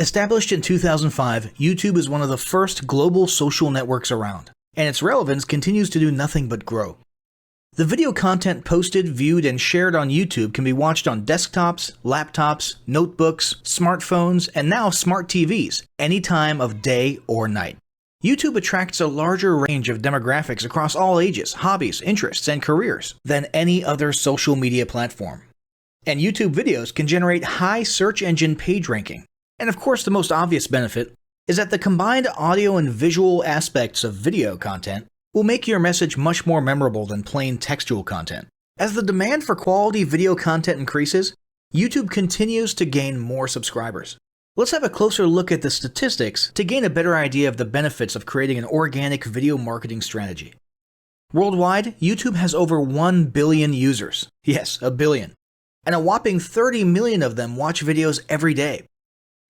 Established in 2005, YouTube is one of the first global social networks around, and its relevance continues to do nothing but grow. The video content posted, viewed, and shared on YouTube can be watched on desktops, laptops, notebooks, smartphones, and now smart TVs, any time of day or night. YouTube attracts a larger range of demographics across all ages, hobbies, interests, and careers than any other social media platform. And YouTube videos can generate high search engine page ranking. And of course, the most obvious benefit is that the combined audio and visual aspects of video content will make your message much more memorable than plain textual content. As the demand for quality video content increases, YouTube continues to gain more subscribers. Let's have a closer look at the statistics to gain a better idea of the benefits of creating an organic video marketing strategy. Worldwide, YouTube has over 1 billion users. Yes, a billion. And a whopping 30 million of them watch videos every day.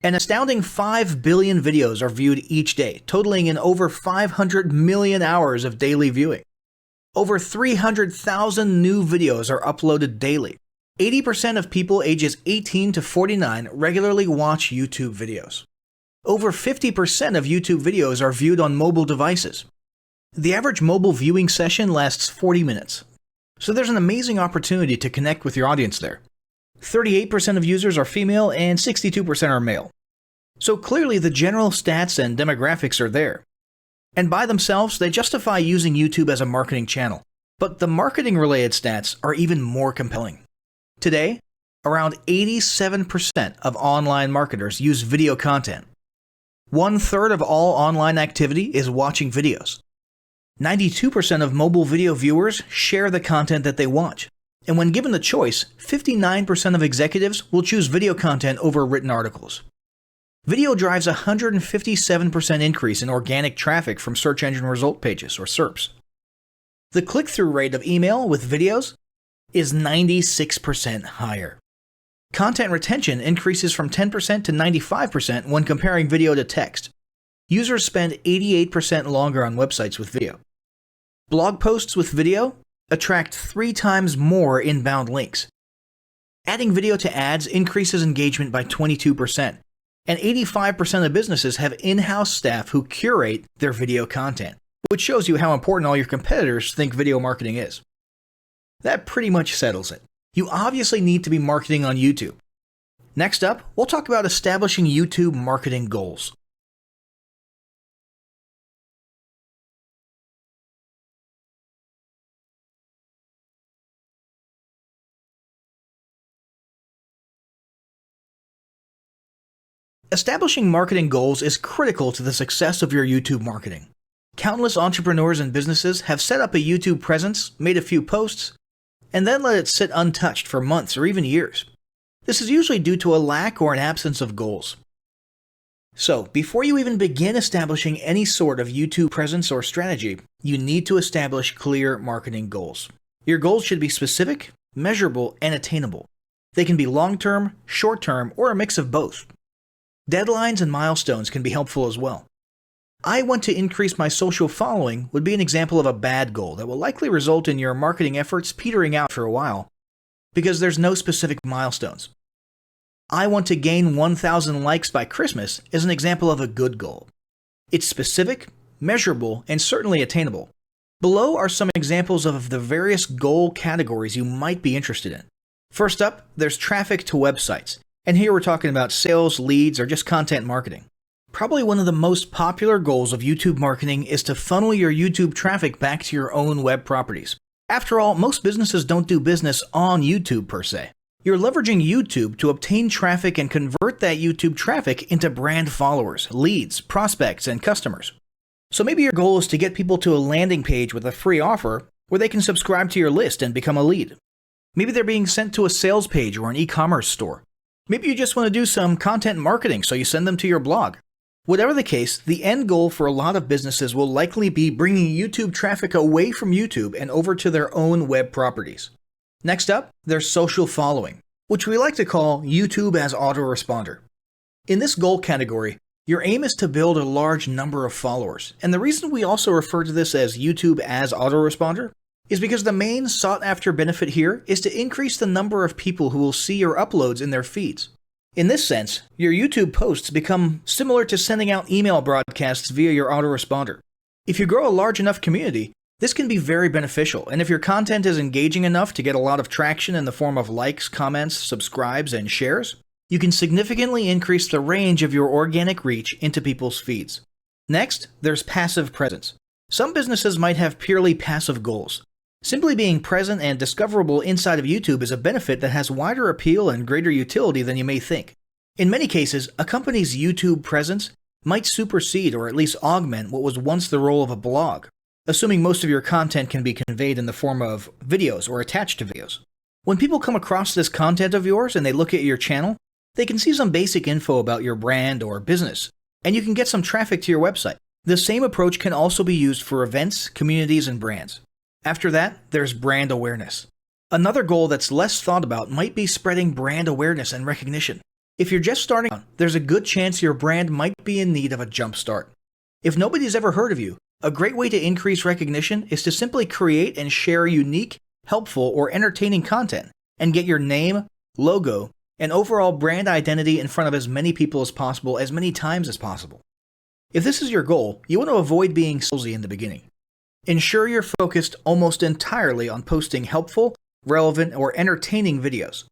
An astounding 5 billion videos are viewed each day, totaling in over 500 million hours of daily viewing. Over 300,000 new videos are uploaded daily. 80% of people ages 18 to 49 regularly watch YouTube videos. Over 50% of YouTube videos are viewed on mobile devices. The average mobile viewing session lasts 40 minutes. So there's an amazing opportunity to connect with your audience there. 38% of users are female and 62% are male. So clearly the general stats and demographics are there. And by themselves, they justify using YouTube as a marketing channel. But the marketing-related stats are even more compelling. Today, around 87% of online marketers use video content. 1/3 of all online activity is watching videos. 92% of mobile video viewers share the content that they watch. And when given the choice, 59% of executives will choose video content over written articles. Video drives a 157% increase in organic traffic from search engine result pages, or SERPs. The click-through rate of email with videos is 96% higher. Content retention increases from 10% to 95% when comparing video to text. Users spend 88% longer on websites with video. Blog posts with video attract 3 times more inbound links. Adding video to ads increases engagement by 22%, and 85% of businesses have in-house staff who curate their video content, which shows you how important all your competitors think video marketing is. That pretty much settles it. You obviously need to be marketing on YouTube. Next up, we'll talk about establishing YouTube marketing goals. Establishing marketing goals is critical to the success of your YouTube marketing. Countless entrepreneurs and businesses have set up a YouTube presence, made a few posts, and then let it sit untouched for months or even years. This is usually due to a lack or an absence of goals. So, before you even begin establishing any sort of YouTube presence or strategy, you need to establish clear marketing goals. Your goals should be specific, measurable, and attainable. They can be long-term, short-term, or a mix of both. Deadlines and milestones can be helpful as well. I want to increase my social following would be an example of a bad goal that will likely result in your marketing efforts petering out for a while because there's no specific milestones. I want to gain 1,000 likes by Christmas is an example of a good goal. It's specific, measurable, and certainly attainable. Below are some examples of the various goal categories you might be interested in. First up, there's traffic to websites. And here we're talking about sales, leads, or just content marketing. Probably one of the most popular goals of YouTube marketing is to funnel your YouTube traffic back to your own web properties. After all, most businesses don't do business on YouTube per se. You're leveraging YouTube to obtain traffic and convert that YouTube traffic into brand followers, leads, prospects, and customers. So maybe your goal is to get people to a landing page with a free offer where they can subscribe to your list and become a lead. Maybe they're being sent to a sales page or an e-commerce store. Maybe you just want to do some content marketing, so you send them to your blog. Whatever the case, the end goal for a lot of businesses will likely be bringing YouTube traffic away from YouTube and over to their own web properties. Next up, there's social following, which we like to call YouTube as autoresponder. In this goal category, your aim is to build a large number of followers, and the reason we also refer to this as YouTube as autoresponder is because the main sought-after benefit here is to increase the number of people who will see your uploads in their feeds. In this sense, your YouTube posts become similar to sending out email broadcasts via your autoresponder. If you grow a large enough community, this can be very beneficial, and if your content is engaging enough to get a lot of traction in the form of likes, comments, subscribes, and shares, you can significantly increase the range of your organic reach into people's feeds. Next, there's passive presence. Some businesses might have purely passive goals. Simply being present and discoverable inside of YouTube is a benefit that has wider appeal and greater utility than you may think. In many cases, a company's YouTube presence might supersede or at least augment what was once the role of a blog, assuming most of your content can be conveyed in the form of videos or attached to videos. When people come across this content of yours and they look at your channel, they can see some basic info about your brand or business, and you can get some traffic to your website. The same approach can also be used for events, communities, and brands. After that, there's brand awareness. Another goal that's less thought about might be spreading brand awareness and recognition. If you're just starting out, there's a good chance your brand might be in need of a jump start. If nobody's ever heard of you, a great way to increase recognition is to simply create and share unique, helpful, or entertaining content and get your name, logo, and overall brand identity in front of as many people as possible as many times as possible. If this is your goal, you want to avoid being salesy in the beginning. Ensure you're focused almost entirely on posting helpful, relevant, or entertaining videos.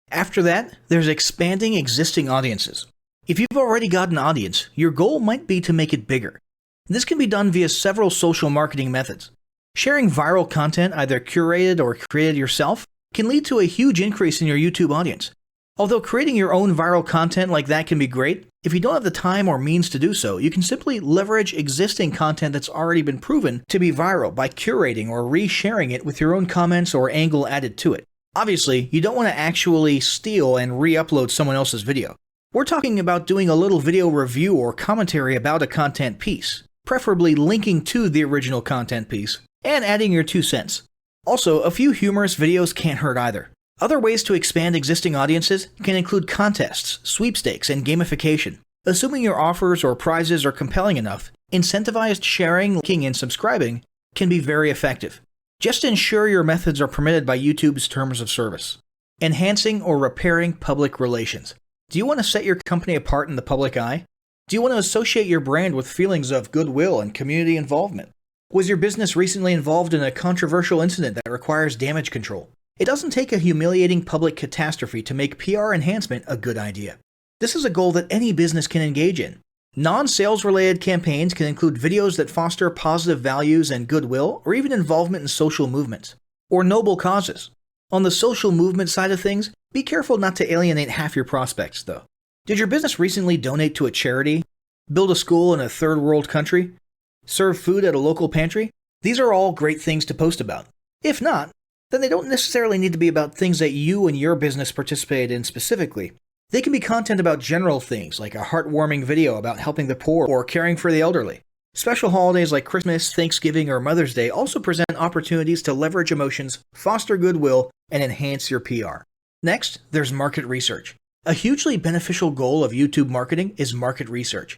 After that, there's expanding existing audiences. If you've already got an audience, your goal might be to make it bigger. This can be done via several social marketing methods. Sharing viral content, either curated or created yourself, can lead to a huge increase in your YouTube audience. Although creating your own viral content like that can be great, if you don't have the time or means to do so, you can simply leverage existing content that's already been proven to be viral by curating or resharing it with your own comments or angle added to it. Obviously, you don't want to actually steal and re-upload someone else's video. We're talking about doing a little video review or commentary about a content piece, preferably linking to the original content piece, and adding your 2 cents. Also, a few humorous videos can't hurt either. Other ways to expand existing audiences can include contests, sweepstakes, and gamification. Assuming your offers or prizes are compelling enough, incentivized sharing, liking, and subscribing can be very effective. Just ensure your methods are permitted by YouTube's terms of service. Enhancing or repairing public relations. Do you want to set your company apart in the public eye? Do you want to associate your brand with feelings of goodwill and community involvement? Was your business recently involved in a controversial incident that requires damage control? It doesn't take a humiliating public catastrophe to make PR enhancement a good idea. This is a goal that any business can engage in. Non-sales related campaigns can include videos that foster positive values and goodwill, or even involvement in social movements, or noble causes. On the social movement side of things, be careful not to alienate half your prospects, though. Did your business recently donate to a charity? Build a school in a third world country? Serve food at a local pantry? These are all great things to post about. If not, then they don't necessarily need to be about things that you and your business participated in specifically. They can be content about general things, like a heartwarming video about helping the poor or caring for the elderly. Special holidays like Christmas, Thanksgiving, or Mother's Day also present opportunities to leverage emotions, foster goodwill, and enhance your PR. Next, there's market research. A hugely beneficial goal of YouTube marketing is market research.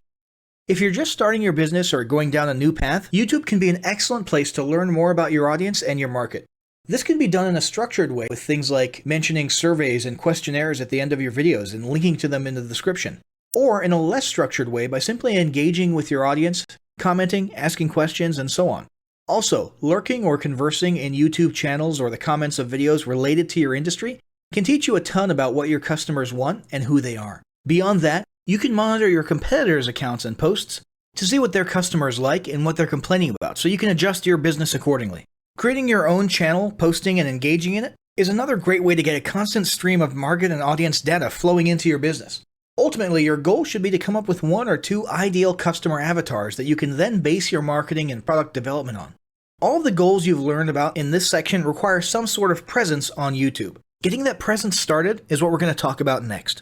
If you're just starting your business or going down a new path, YouTube can be an excellent place to learn more about your audience and your market. This can be done in a structured way with things like mentioning surveys and questionnaires at the end of your videos and linking to them in the description, or in a less structured way by simply engaging with your audience, commenting, asking questions, and so on. Also, lurking or conversing in YouTube channels or the comments of videos related to your industry can teach you a ton about what your customers want and who they are. Beyond that, you can monitor your competitors' accounts and posts to see what their customers like and what they're complaining about, so you can adjust your business accordingly. Creating your own channel, posting, and engaging in it is another great way to get a constant stream of market and audience data flowing into your business. Ultimately, your goal should be to come up with 1 or 2 ideal customer avatars that you can then base your marketing and product development on. All of the goals you've learned about in this section require some sort of presence on YouTube. Getting that presence started is what we're going to talk about next.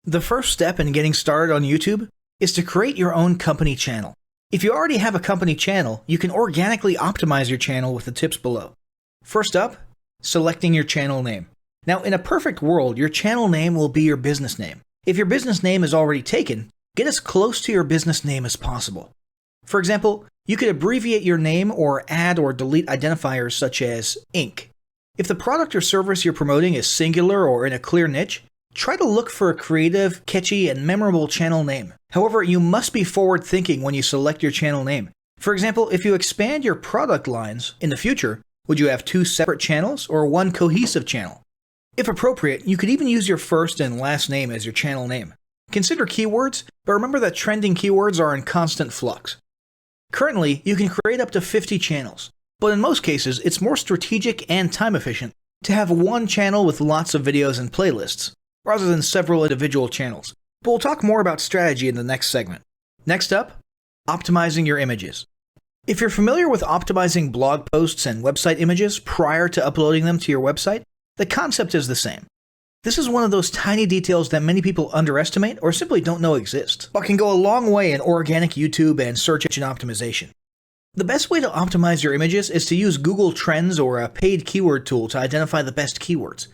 The first step in getting started on YouTube is to create your own company channel. If you already have a company channel, you can organically optimize your channel with the tips below. First up, selecting your channel name. Now, in a perfect world, your channel name will be your business name. If your business name is already taken, get as close to your business name as possible. For example, you could abbreviate your name or add or delete identifiers such as Inc. If the product or service you're promoting is singular or in a clear niche, try to look for a creative, catchy, and memorable channel name. However, you must be forward-thinking when you select your channel name. For example, if you expand your product lines in the future, would you have 2 separate channels or one cohesive channel? If appropriate, you could even use your first and last name as your channel name. Consider keywords, but remember that trending keywords are in constant flux. Currently, you can create up to 50 channels, but in most cases, it's more strategic and time efficient to have one channel with lots of videos and playlists, rather than several individual channels. But we'll talk more about strategy in the next segment. Next up, optimizing your images. If you're familiar with optimizing blog posts and website images prior to uploading them to your website, the concept is the same. This is one of those tiny details that many people underestimate or simply don't know exist, but can go a long way in organic YouTube and search engine optimization. The best way to optimize your images is to use Google Trends or a paid keyword tool to identify the best keywords.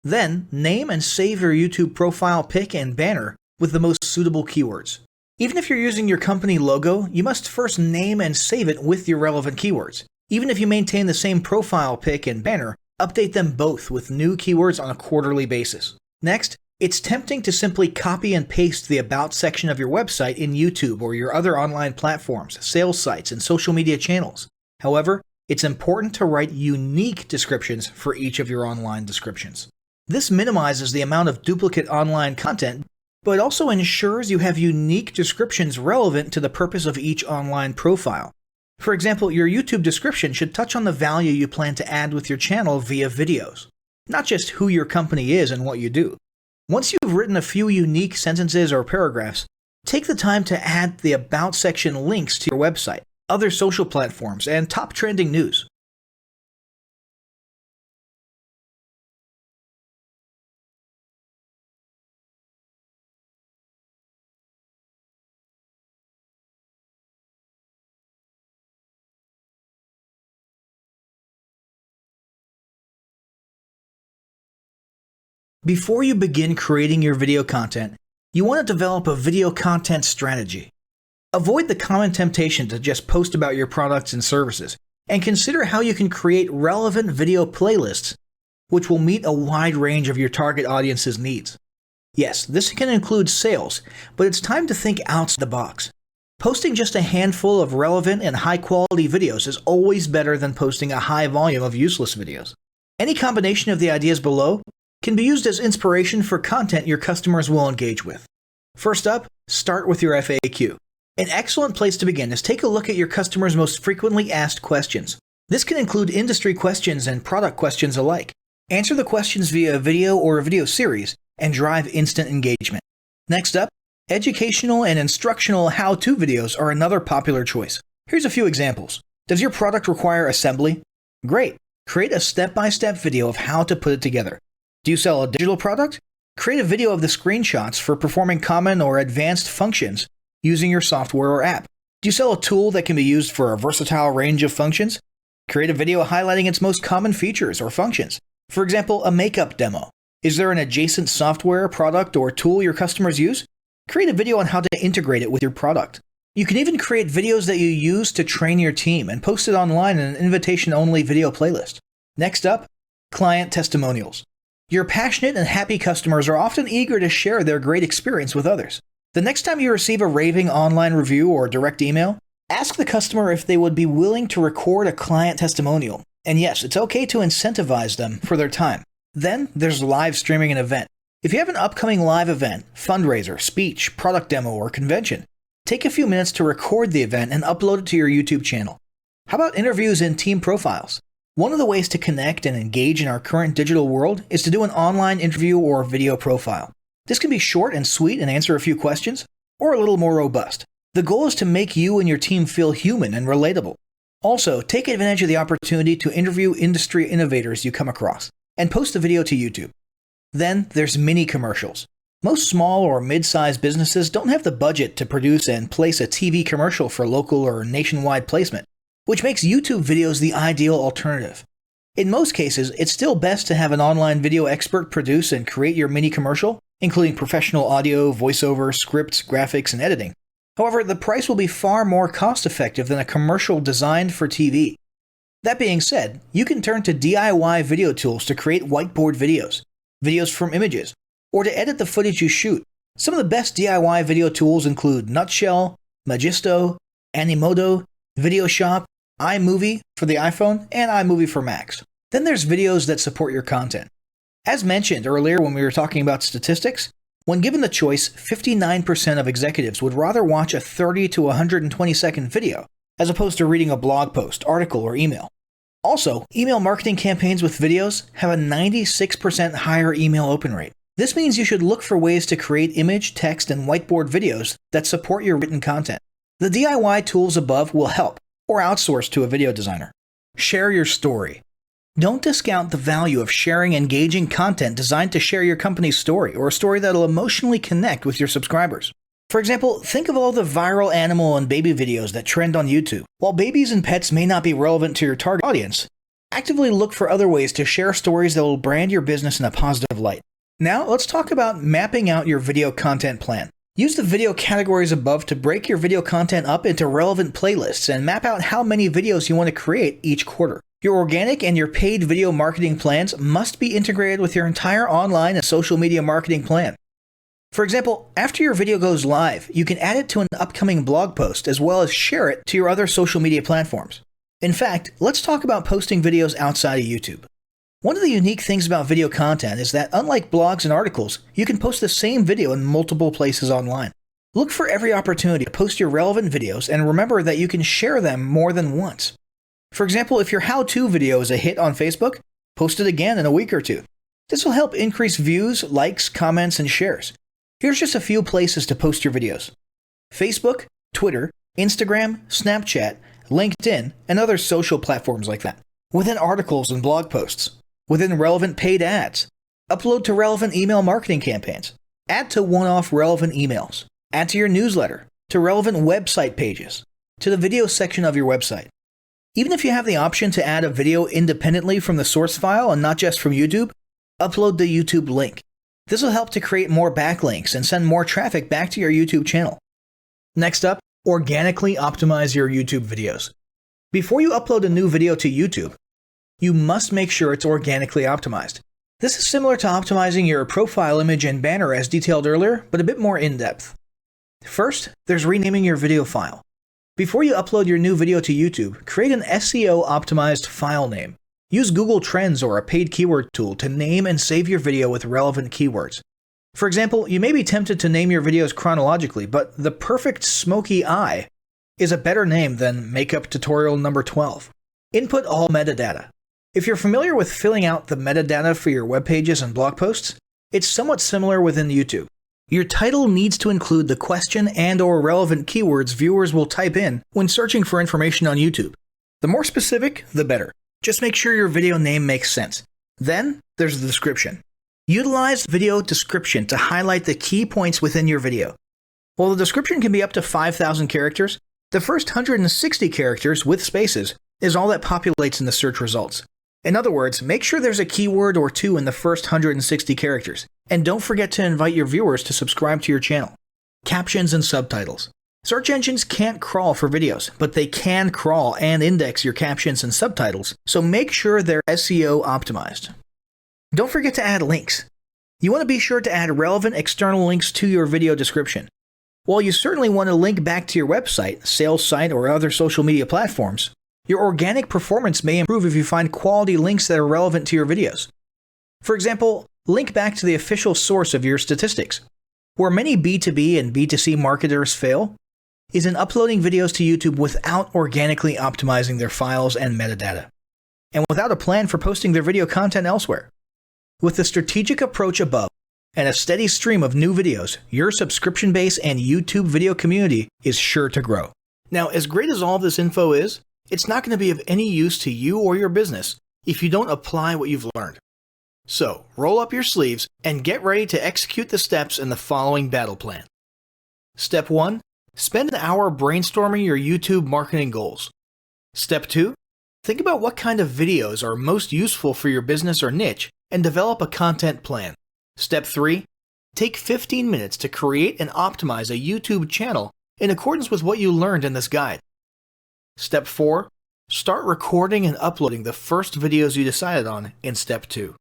Then, name and save your YouTube profile pic and banner with the most suitable keywords. Even if you're using your company logo, you must first name and save it with your relevant keywords. Even if you maintain the same profile pic and banner, update them both with new keywords on a quarterly basis. Next, it's tempting to simply copy and paste the About section of your website in YouTube or your other online platforms, sales sites, and social media channels. However, it's important to write unique descriptions for each of your online descriptions. This minimizes the amount of duplicate online content, but also ensures you have unique descriptions relevant to the purpose of each online profile. For example, your YouTube description should touch on the value you plan to add with your channel via videos, not just who your company is and what you do. Once you've written a few unique sentences or paragraphs, take the time to add the About section links to your website, other social platforms, and top trending news. Before you begin creating your video content, you want to develop a video content strategy. Avoid the common temptation to just post about your products and services, and consider how you can create relevant video playlists which will meet a wide range of your target audience's needs. Yes, this can include sales, but it's time to think outside the box. Posting just a handful of relevant and high-quality videos is always better than posting a high volume of useless videos. Any combination of the ideas below can be used as inspiration for content your customers will engage with. First up, start with your FAQ. An excellent place to begin is take a look at your customers' most frequently asked questions. This can include industry questions and product questions alike. Answer the questions via a video or a video series and drive instant engagement. Next up, educational and instructional how-to videos are another popular choice. Here's a few examples. Does your product require assembly? Great! Create a step-by-step video of how to put it together. Do you sell a digital product? Create a video of the screenshots for performing common or advanced functions using your software or app. Do you sell a tool that can be used for a versatile range of functions? Create a video highlighting its most common features or functions. For example, a makeup demo. Is there an adjacent software, product, or tool your customers use? Create a video on how to integrate it with your product. You can even create videos that you use to train your team and post it online in an invitation-only video playlist. Next up, client testimonials. Your passionate and happy customers are often eager to share their great experience with others. The next time you receive a raving online review or direct email, ask the customer if they would be willing to record a client testimonial. And yes, it's okay to incentivize them for their time. Then there's live streaming an event. If you have an upcoming live event, fundraiser, speech, product demo, or convention, take a few minutes to record the event and upload it to your YouTube channel. How about interviews and team profiles? One of the ways to connect and engage in our current digital world is to do an online interview or video profile. This can be short and sweet and answer a few questions, or a little more robust. The goal is to make you and your team feel human and relatable. Also, take advantage of the opportunity to interview industry innovators you come across, and post the video to YouTube. Then there's mini commercials. Most small or mid-sized businesses don't have the budget to produce and place a TV commercial for local or nationwide placement, which makes YouTube videos the ideal alternative. In most cases, it's still best to have an online video expert produce and create your mini commercial, including professional audio, voiceover, scripts, graphics, and editing. However, the price will be far more cost-effective than a commercial designed for TV. That being said, you can turn to DIY video tools to create whiteboard videos, videos from images, or to edit the footage you shoot. Some of the best DIY video tools include Nutshell, Magisto, Animoto, VideoShop, iMovie for the iPhone, and iMovie for Macs. Then there's videos that support your content. As mentioned earlier when we were talking about statistics, when given the choice, 59% of executives would rather watch a 30 to 120 second video as opposed to reading a blog post, article, or email. Also, email marketing campaigns with videos have a 96% higher email open rate. This means you should look for ways to create image, text, and whiteboard videos that support your written content. The DIY tools above will help, or outsource to a video designer. Share your story. Don't discount the value of sharing engaging content designed to share your company's story, or a story that'll emotionally connect with your subscribers. For example, think of all the viral animal and baby videos that trend on YouTube. While babies and pets may not be relevant to your target audience, actively look for other ways to share stories that will brand your business in a positive light. Now, let's talk about mapping out your video content plan. Use the video categories above to break your video content up into relevant playlists and map out how many videos you want to create each quarter. Your organic and your paid video marketing plans must be integrated with your entire online and social media marketing plan. For example, after your video goes live, you can add it to an upcoming blog post as well as share it to your other social media platforms. In fact, let's talk about posting videos outside of YouTube. One of the unique things about video content is that unlike blogs and articles, you can post the same video in multiple places online. Look for every opportunity to post your relevant videos and remember that you can share them more than once. For example, if your how-to video is a hit on Facebook, post it again in a week or two. This will help increase views, likes, comments, and shares. Here's just a few places to post your videos: Facebook, Twitter, Instagram, Snapchat, LinkedIn, and other social platforms like that. Within articles and blog posts. Within relevant paid ads. Upload to relevant email marketing campaigns. Add to one-off relevant emails. Add to your newsletter. To relevant website pages. To the video section of your website. Even if you have the option to add a video independently from the source file and not just from YouTube, upload the YouTube link. This will help to create more backlinks and send more traffic back to your YouTube channel. Next up, organically optimize your YouTube videos. Before you upload a new video to YouTube, you must make sure it's organically optimized. This is similar to optimizing your profile image and banner as detailed earlier, but a bit more in-depth. First, there's renaming your video file. Before you upload your new video to YouTube, create an SEO-optimized file name. Use Google Trends or a paid keyword tool to name and save your video with relevant keywords. For example, you may be tempted to name your videos chronologically, but the perfect smoky eye is a better name than Makeup Tutorial number 12. Input all metadata. If you're familiar with filling out the metadata for your web pages and blog posts, it's somewhat similar within YouTube. Your title needs to include the question and/or relevant keywords viewers will type in when searching for information on YouTube. The more specific, the better. Just make sure your video name makes sense. Then, there's the description. Utilize video description to highlight the key points within your video. While the description can be up to 5,000 characters, the first 160 characters with spaces is all that populates in the search results. In other words, make sure there's a keyword or two in the first 160 characters, and don't forget to invite your viewers to subscribe to your channel. Captions and subtitles. Search engines can't crawl for videos, but they can crawl and index your captions and subtitles, so make sure they're SEO optimized. Don't forget to add links. You want to be sure to add relevant external links to your video description. While you certainly want to link back to your website, sales site, or other social media platforms, your organic performance may improve if you find quality links that are relevant to your videos. For example, link back to the official source of your statistics. Where many B2B and B2C marketers fail is in uploading videos to YouTube without organically optimizing their files and metadata, and without a plan for posting their video content elsewhere. With the strategic approach above and a steady stream of new videos, your subscription base and YouTube video community is sure to grow. Now, as great as all this info is, it's not going to be of any use to you or your business if you don't apply what you've learned. So, roll up your sleeves and get ready to execute the steps in the following battle plan. Step 1. Spend an hour brainstorming your YouTube marketing goals. Step 2. Think about what kind of videos are most useful for your business or niche and develop a content plan. Step 3. Take 15 minutes to create and optimize a YouTube channel in accordance with what you learned in this guide. Step 4. Start recording and uploading the first videos you decided on in Step 2.